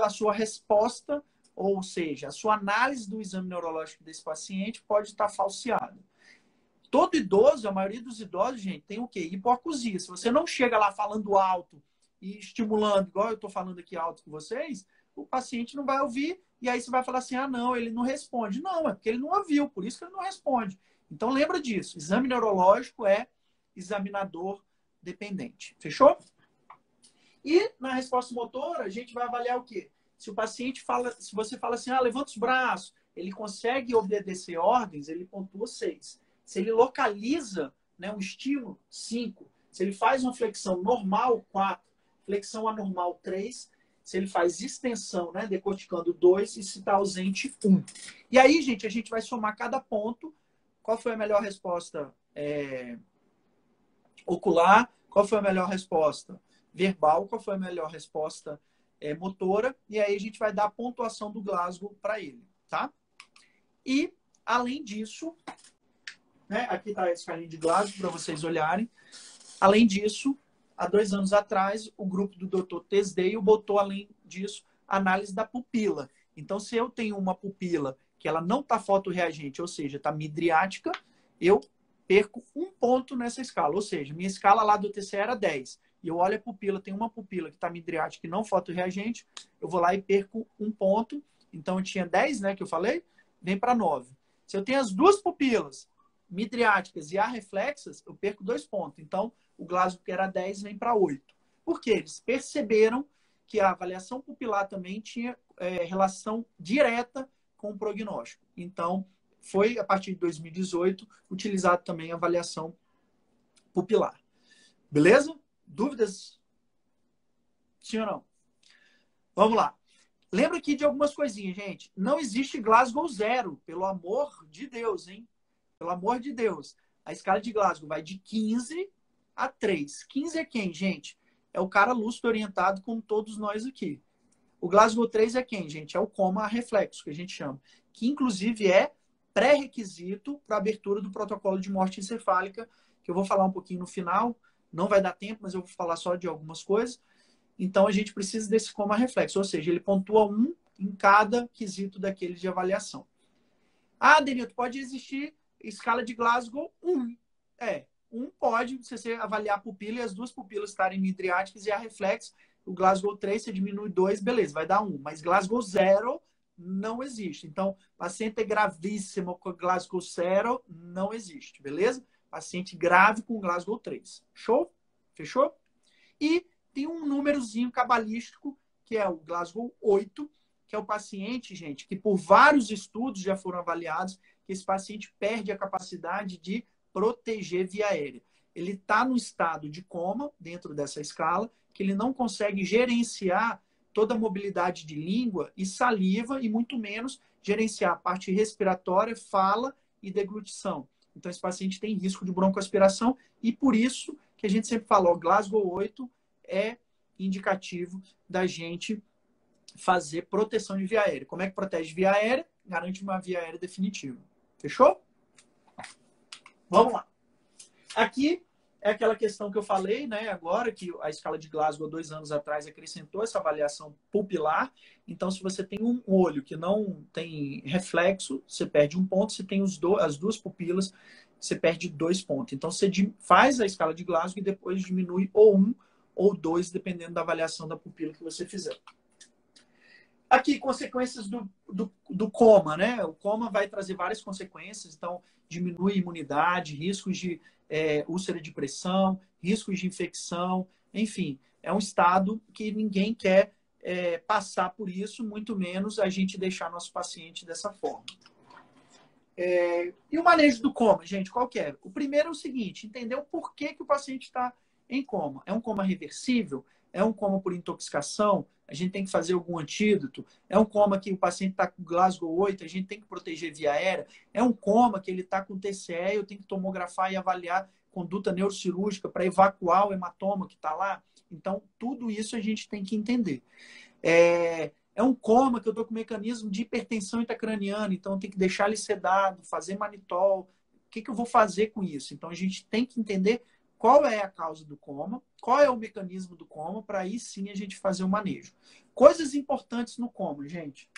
a sua resposta, ou seja, a sua análise do exame neurológico desse paciente pode estar falseada. Todo idoso, a maioria dos idosos, gente, tem o quê? Hipoacusia. Se você não chega lá falando alto e estimulando, igual eu estou falando aqui alto com vocês, o paciente não vai ouvir e aí você vai falar assim, não, ele não responde. Não, é porque ele não ouviu, por isso que ele não responde. Então, lembra disso. Exame neurológico é examinador dependente. Fechou? E na resposta motora, a gente vai avaliar o quê? Se o paciente fala, se você fala assim, levanta os braços, ele consegue obedecer ordens, ele pontua 6. Se ele localiza, né, um estímulo, 5. Se ele faz uma flexão normal, 4. Flexão anormal, 3. Se ele faz extensão, né, decorticando, 2. E se está ausente, 1. E aí, gente, a gente vai somar cada ponto. Qual foi a melhor resposta ocular? Qual foi a melhor resposta verbal? Qual foi a melhor resposta motora? E aí a gente vai dar a pontuação do Glasgow para ele, tá? E, além disso... Né? Aqui está a escalinha de Glasgow para vocês olharem. Além disso, há 2 anos atrás, o grupo do Dr. Tesdeio botou, além disso, análise da pupila. Então, se eu tenho uma pupila que ela não está fotorreagente, ou seja, está midriática, eu perco 1 ponto nessa escala. Ou seja, minha escala lá do TCE era 10. E eu olho a pupila, tem uma pupila que está midriática e não fotorreagente, eu vou lá e perco 1 ponto. Então, eu tinha 10, né, que eu falei, vem para 9. Se eu tenho as 2 pupilas midriáticas e arreflexas, eu perco 2 pontos. Então, o Glasgow, que era 10, vem para 8. Por quê? Eles perceberam que a avaliação pupilar também tinha relação direta com o prognóstico. Então, foi, a partir de 2018, utilizado também a avaliação pupilar. Beleza? Dúvidas? Sim ou não? Vamos lá. Lembra aqui de algumas coisinhas, gente. Não existe Glasgow 0, pelo amor de Deus, hein? Pelo amor de Deus. A escala de Glasgow vai de 15 a 3. 15 é quem, gente? É o cara lúcido orientado como todos nós aqui. O Glasgow 3 é quem, gente? É o coma reflexo, que a gente chama. Que, inclusive, é pré-requisito para a abertura do protocolo de morte encefálica, que eu vou falar um pouquinho no final. Não vai dar tempo, mas eu vou falar só de algumas coisas. Então, a gente precisa desse coma reflexo, ou seja, ele pontua 1 em cada quesito daquele de avaliação. Ah, Denilton, pode existir escala de Glasgow 1. 1 pode você avaliar a pupila e as duas pupilas estarem midriáticas e a reflexo. O Glasgow 3, você diminui 2, beleza, vai dar 1. Mas Glasgow 0 não existe. Então, paciente gravíssimo com Glasgow 0 não existe, beleza? Paciente grave com Glasgow 3. Show? Fechou? E tem um númerozinho cabalístico, que é o Glasgow 8, que é o paciente, gente, que por vários estudos já foram avaliados, que esse paciente perde a capacidade de proteger via aérea. Ele está no estado de coma, dentro dessa escala, que ele não consegue gerenciar toda a mobilidade de língua e saliva, e muito menos gerenciar a parte respiratória, fala e deglutição. Então, esse paciente tem risco de broncoaspiração, e por isso que a gente sempre fala, o Glasgow 8 é indicativo da gente fazer proteção de via aérea. Como é que protege via aérea? Garante uma via aérea definitiva. Fechou? Vamos lá. Aqui é aquela questão que eu falei, né? Agora que a escala de Glasgow, 2 anos atrás, acrescentou essa avaliação pupilar. Então, se você tem um olho que não tem reflexo, você perde 1 ponto. Se tem as duas pupilas, você perde 2 pontos. Então, você faz a escala de Glasgow e depois diminui ou 1 ou 2, dependendo da avaliação da pupila que você fizer. Aqui, consequências do coma, né? O coma vai trazer várias consequências, então diminui a imunidade, riscos de úlcera de pressão, riscos de infecção, enfim, é um estado que ninguém quer passar por isso, muito menos a gente deixar nosso paciente dessa forma. E o manejo do coma, gente, qual que é? O primeiro é o seguinte, entender o porquê que o paciente está em coma. É um coma reversível? É um coma por intoxicação? A gente tem que fazer algum antídoto? É um coma que o paciente está com Glasgow 8, a gente tem que proteger via aérea? É um coma que ele está com TCE, eu tenho que tomografar e avaliar conduta neurocirúrgica para evacuar o hematoma que está lá? Então, tudo isso a gente tem que entender. É um coma que eu estou com mecanismo de hipertensão intracraniana, então eu tenho que deixar ele sedado, fazer manitol. O que eu vou fazer com isso? Então, a gente tem que entender qual é a causa do coma, qual é o mecanismo do coma, para aí sim a gente fazer o manejo. Coisas importantes no coma, gente.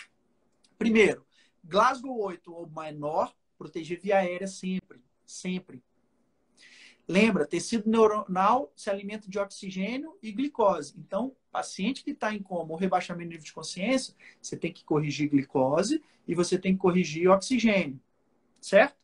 Primeiro, Glasgow 8 ou menor, proteger via aérea sempre. Sempre. Lembra, tecido neuronal se alimenta de oxigênio e glicose. Então, paciente que está em coma ou rebaixamento de nível de consciência, você tem que corrigir glicose e você tem que corrigir oxigênio. Certo?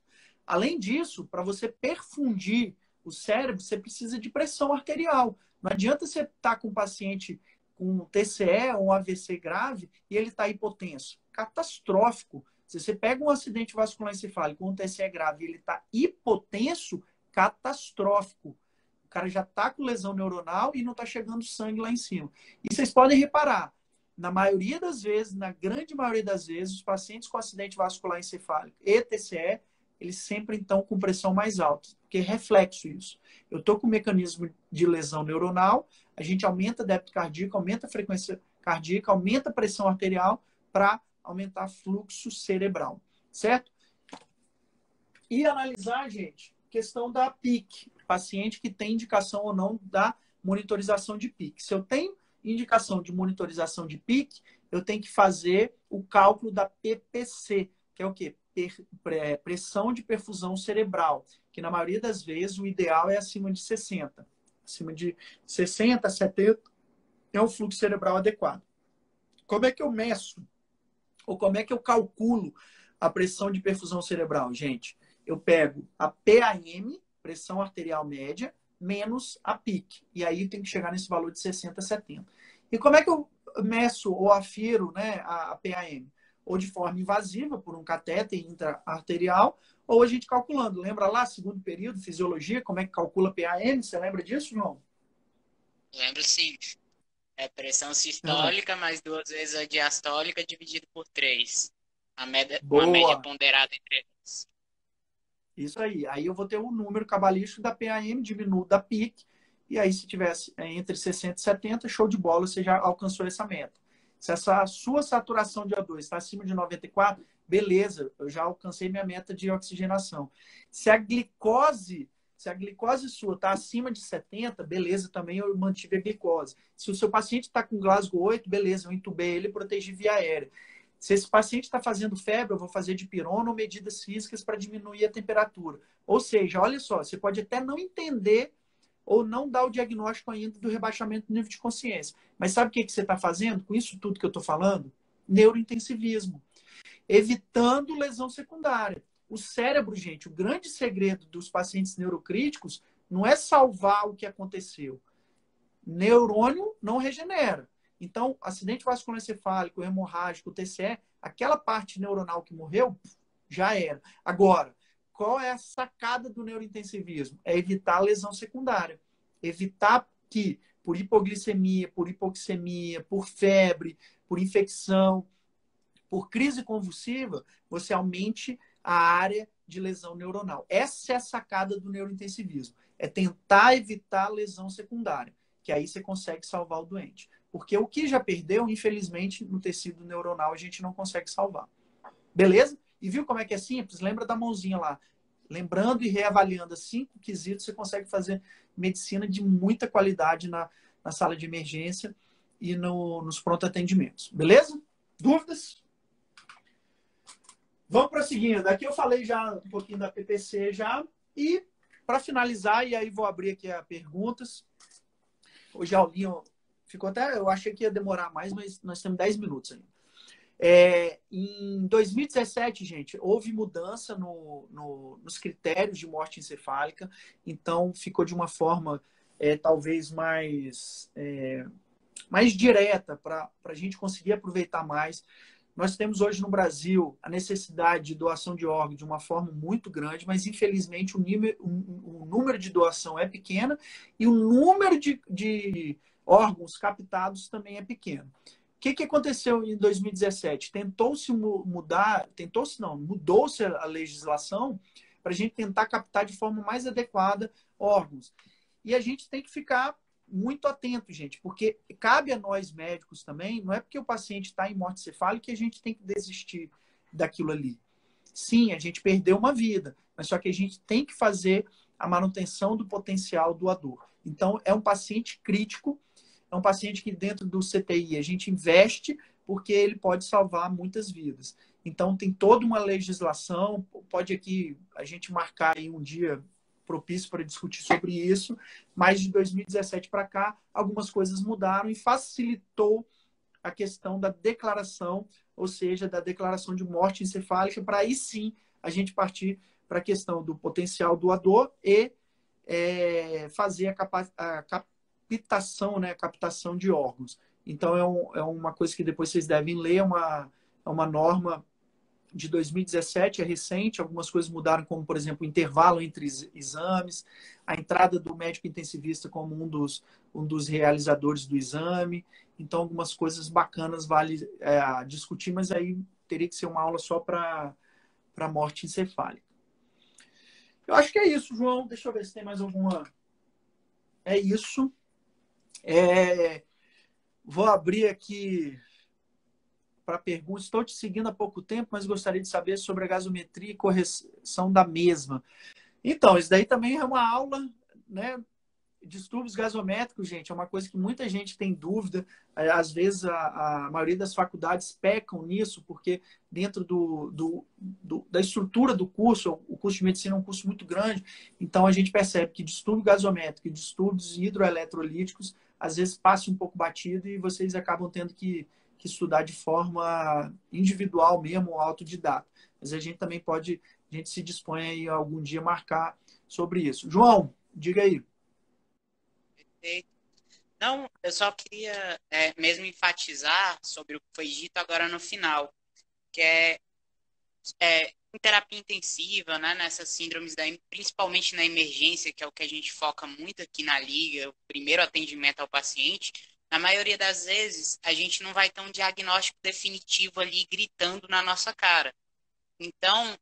Além disso, para você perfundir o cérebro, você precisa de pressão arterial. Não adianta você estar com um paciente com TCE ou um AVC grave e ele está hipotenso. Catastrófico. Se você pega um acidente vascular encefálico com um TCE grave e ele está hipotenso, catastrófico. O cara já está com lesão neuronal e não está chegando sangue lá em cima. E vocês podem reparar, na maioria das vezes, na grande maioria das vezes, os pacientes com acidente vascular encefálico e TCE, eles sempre estão com pressão mais alta, porque é reflexo isso. Eu estou com um mecanismo de lesão neuronal, a gente aumenta o débito cardíaco, aumenta a frequência cardíaca, aumenta a pressão arterial para aumentar fluxo cerebral, certo? E analisar, gente, questão da PIC, paciente que tem indicação ou não da monitorização de PIC. Se eu tenho indicação de monitorização de PIC, eu tenho que fazer o cálculo da PPC, que é o quê? Pressão de perfusão cerebral, que na maioria das vezes o ideal é acima de 60. Acima de 60, 70 é o fluxo cerebral adequado. Como é que eu meço? Ou como é que eu calculo a pressão de perfusão cerebral, gente? Eu pego a PAM, pressão arterial média, menos a PIC. E aí tem que chegar nesse valor de 60, 70. E como é que eu meço ou afiro, né, a PAM? ou de forma invasiva, por um catéter intra-arterial, ou a gente calculando. Lembra lá, segundo período, fisiologia, como é que calcula PAM? Você lembra disso, João? Lembro sim. É pressão Ah, sistólica mais 2 vezes a diastólica dividido por 3. Uma média boa! ponderada entre eles. Isso aí. Aí eu vou ter o número cabalístico da PAM, diminuo da PIC, e aí se tivesse entre 60 e 70, show de bola, você já alcançou essa meta. Se essa sua saturação de O2 está acima de 94, beleza, eu já alcancei minha meta de oxigenação. Se a glicose sua está acima de 70, beleza, também eu mantive a glicose. Se o seu paciente está com Glasgow 8, beleza, eu entubei ele e protegi via aérea. Se esse paciente está fazendo febre, eu vou fazer dipirona ou medidas físicas para diminuir a temperatura. Ou seja, olha só, você pode até não entender ou não dar o diagnóstico ainda do rebaixamento do nível de consciência. Mas sabe o que você está fazendo com isso tudo que eu estou falando? Neurointensivismo. Evitando lesão secundária. O cérebro, gente, o grande segredo dos pacientes neurocríticos não é salvar o que aconteceu. Neurônio não regenera. Então, acidente vascular encefálico, hemorrágico, TCE, aquela parte neuronal que morreu, já era. Agora, qual é a sacada do neurointensivismo? É evitar a lesão secundária. Evitar que, por hipoglicemia, por hipoxemia, por febre, por infecção, por crise convulsiva, você aumente a área de lesão neuronal. Essa é a sacada do neurointensivismo. É tentar evitar a lesão secundária, que aí você consegue salvar o doente. Porque o que já perdeu, infelizmente, no tecido neuronal, a gente não consegue salvar. Beleza? E viu como é que é simples? Lembra da mãozinha lá. Lembrando e reavaliando 5 quesitos, você consegue fazer medicina de muita qualidade na sala de emergência e nos pronto atendimentos. Beleza? Dúvidas? Vamos prosseguindo. Aqui eu falei já um pouquinho da PPC já. E para finalizar, e aí vou abrir aqui a perguntas. Hoje a aulinha ficou até... Eu achei que ia demorar mais, mas nós temos 10 minutos ainda. Em 2017, gente, houve mudança nos critérios de morte encefálica. Então, ficou de uma forma talvez mais direta para a gente conseguir aproveitar mais. Nós temos hoje no Brasil a necessidade de doação de órgãos de uma forma muito grande, mas infelizmente o número de doação é pequeno e o número de órgãos captados também é pequeno. O que aconteceu em 2017? Tentou-se mudar, tentou-se não, mudou-se a legislação para a gente tentar captar de forma mais adequada órgãos. E a gente tem que ficar muito atento, gente, porque cabe a nós médicos também, não é porque o paciente está em morte encefálica que a gente tem que desistir daquilo ali. Sim, a gente perdeu uma vida, mas só que a gente tem que fazer a manutenção do potencial doador. Então, é um paciente crítico, é um paciente que dentro do CTI a gente investe porque ele pode salvar muitas vidas. Então, tem toda uma legislação, pode aqui a gente marcar aí um dia propício para discutir sobre isso, mas de 2017 para cá, algumas coisas mudaram e facilitou a questão da declaração, ou seja, da declaração de morte encefálica, para aí sim a gente partir para a questão do potencial doador e fazer a captação, né, a captação de órgãos. Então, é uma coisa que depois vocês devem ler, é uma norma de 2017, é recente, algumas coisas mudaram, como, por exemplo, o intervalo entre exames, a entrada do médico intensivista como um dos realizadores do exame. Então, algumas coisas bacanas vale discutir, mas aí teria que ser uma aula só para morte encefálica. Eu acho que é isso, João. Deixa eu ver se tem mais alguma... É isso. Vou abrir aqui para perguntas. Estou te seguindo há pouco tempo, mas gostaria de saber sobre a gasometria e correção da mesma. Então, isso daí também é uma aula, né? Distúrbios gasométricos, gente, é uma coisa que muita gente tem dúvida. Às vezes, a maioria das faculdades pecam nisso, porque dentro da estrutura do curso, o curso de medicina é um curso muito grande, então a gente percebe que distúrbio gasométrico e distúrbios hidroeletrolíticos, às vezes, passa um pouco batido e vocês acabam tendo que estudar de forma individual mesmo, autodidata. Mas a gente também pode, a gente se dispõe aí algum dia marcar sobre isso. João, diga aí. Não, eu só queria mesmo enfatizar sobre o que foi dito agora no final, que é em terapia intensiva, né, nessas síndromes, principalmente na emergência, que é o que a gente foca muito aqui na Liga, o primeiro atendimento ao paciente, na maioria das vezes, a gente não vai ter um diagnóstico definitivo ali gritando na nossa cara. Então,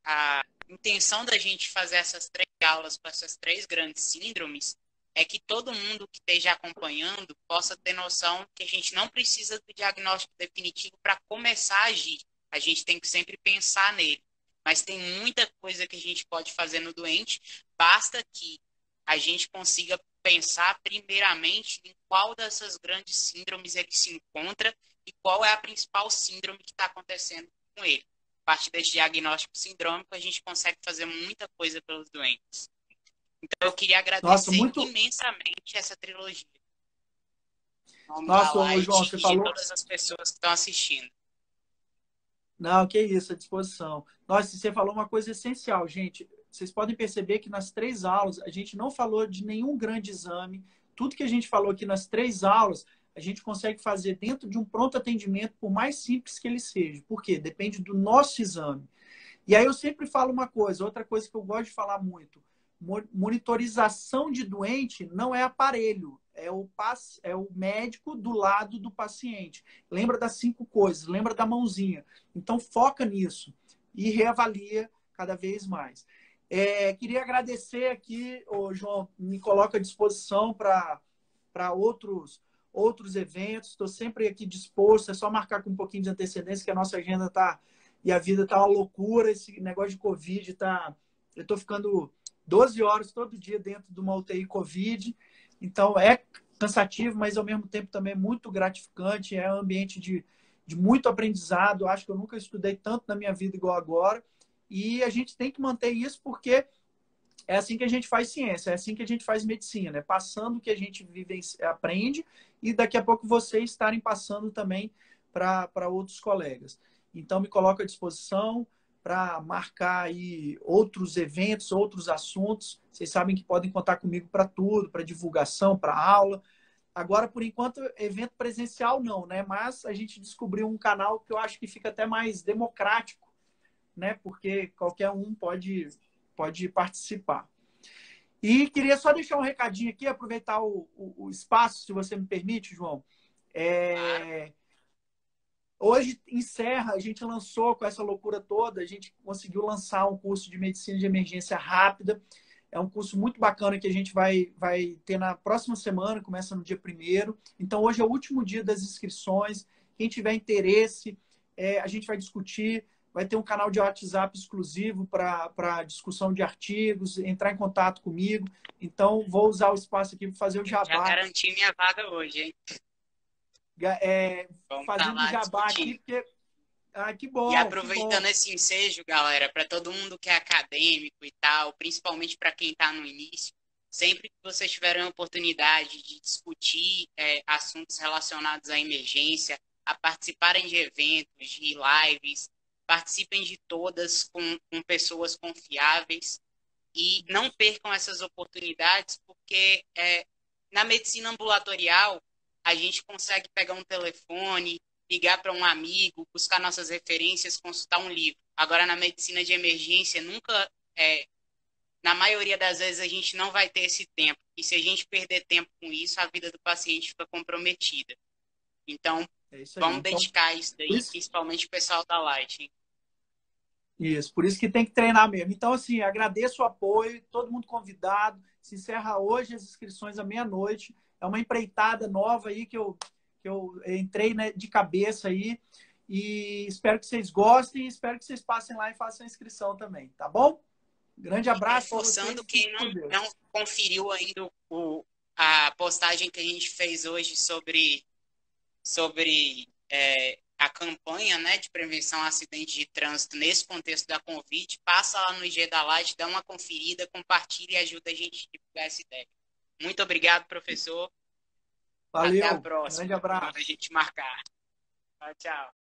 a intenção da gente fazer essas 3 aulas com essas 3 grandes síndromes é que todo mundo que esteja acompanhando possa ter noção que a gente não precisa do diagnóstico definitivo para começar a agir. A gente tem que sempre pensar nele. Mas tem muita coisa que a gente pode fazer no doente, basta que a gente consiga pensar primeiramente em qual dessas grandes síndromes ele se encontra e qual é a principal síndrome que está acontecendo com ele. A partir desse diagnóstico sindrômico, a gente consegue fazer muita coisa pelos doentes. Então, eu queria Nossa, agradecer muito. imensamente essa trilogia. Em nome da Nossa, ô, João, Light você e de falou. todas as pessoas que estão assistindo. Não, que isso, à disposição. Nossa, você falou uma coisa essencial, gente. Vocês podem perceber que nas 3 aulas a gente não falou de nenhum grande exame. Tudo que a gente falou aqui nas 3 aulas, a gente consegue fazer dentro de um pronto atendimento, por mais simples que ele seja. Por quê? Depende do nosso exame. E aí eu sempre falo uma coisa, outra coisa que eu gosto de falar muito. Monitorização de doente não é aparelho, é o médico do lado do paciente. Lembra das 5 coisas, lembra da mãozinha. Então foca nisso e reavalia cada vez mais. Queria agradecer aqui, João, me coloca à disposição para outros eventos. Estou sempre aqui disposto, é só marcar com um pouquinho de antecedência, que a nossa agenda está e a vida está uma loucura. Esse negócio de Covid tá. Eu estou ficando 12 horas todo dia dentro de uma UTI Covid. Então é cansativo, mas ao mesmo tempo também muito gratificante. É um ambiente de muito aprendizado. Acho que eu nunca estudei tanto na minha vida igual agora. E a gente tem que manter isso porque é assim que a gente faz ciência, é assim que a gente faz medicina, né? Passando o que a gente vive, aprende, e daqui a pouco vocês estarem passando também para outros colegas. Então, me coloco à disposição para marcar aí outros eventos, outros assuntos. Vocês sabem que podem contar comigo para tudo, para divulgação, para aula. Agora, por enquanto, evento presencial não, né? Mas a gente descobriu um canal que eu acho que fica até mais democrático, né? Porque qualquer um pode participar. E queria só deixar um recadinho aqui, aproveitar o espaço, se você me permite, João. Claro. Hoje encerra, a gente lançou com essa loucura toda, a gente conseguiu lançar um curso de medicina de emergência rápida. É um curso muito bacana que a gente vai ter na próxima semana, começa no dia 1º. Então, hoje é o último dia das inscrições. Quem tiver interesse, a gente vai discutir. Vai ter um canal de WhatsApp exclusivo para discussão de artigos, entrar em contato comigo. Então, vou usar o espaço aqui para fazer o Já jabá. garanti minha vaga hoje, hein? Vamos estar Fazendo o lá jabá discutindo. aqui, porque... Ah, que E bom, que bom. aproveitando esse ensejo, galera, para todo mundo que é acadêmico e tal, principalmente para quem está no início, sempre que vocês tiverem a oportunidade de discutir assuntos relacionados à emergência, a participarem de eventos, de lives, participem de todas com pessoas confiáveis e não percam essas oportunidades, porque na medicina ambulatorial a gente consegue pegar um telefone, ligar para um amigo, buscar nossas referências, consultar um livro. Agora, na medicina de emergência, nunca, na maioria das vezes, a gente não vai ter esse tempo. E se a gente perder tempo com isso, a vida do paciente fica comprometida. Então, É isso aí. vamos Então, dedicar isso daí, isso, principalmente o pessoal da Light, hein? isso, por isso que tem que treinar mesmo. Então, assim, agradeço o apoio, todo mundo convidado. Se encerra hoje as inscrições à meia-noite. É uma empreitada nova aí que eu entrei, né, de cabeça aí. E espero que vocês gostem, espero que vocês passem lá e façam a inscrição também, tá bom? Grande abraço para vocês Reforçando, e quem fiquem com Deus. não conferiu ainda a postagem que a gente fez hoje sobre a campanha, né, de prevenção a acidente de trânsito nesse contexto da Covid, passa lá no IG da Light, dá uma conferida, compartilha e ajuda a gente a divulgar essa ideia. Muito obrigado, professor. Até a Valeu, próxima, grande quando a abraço. gente marcar. Tchau, tchau.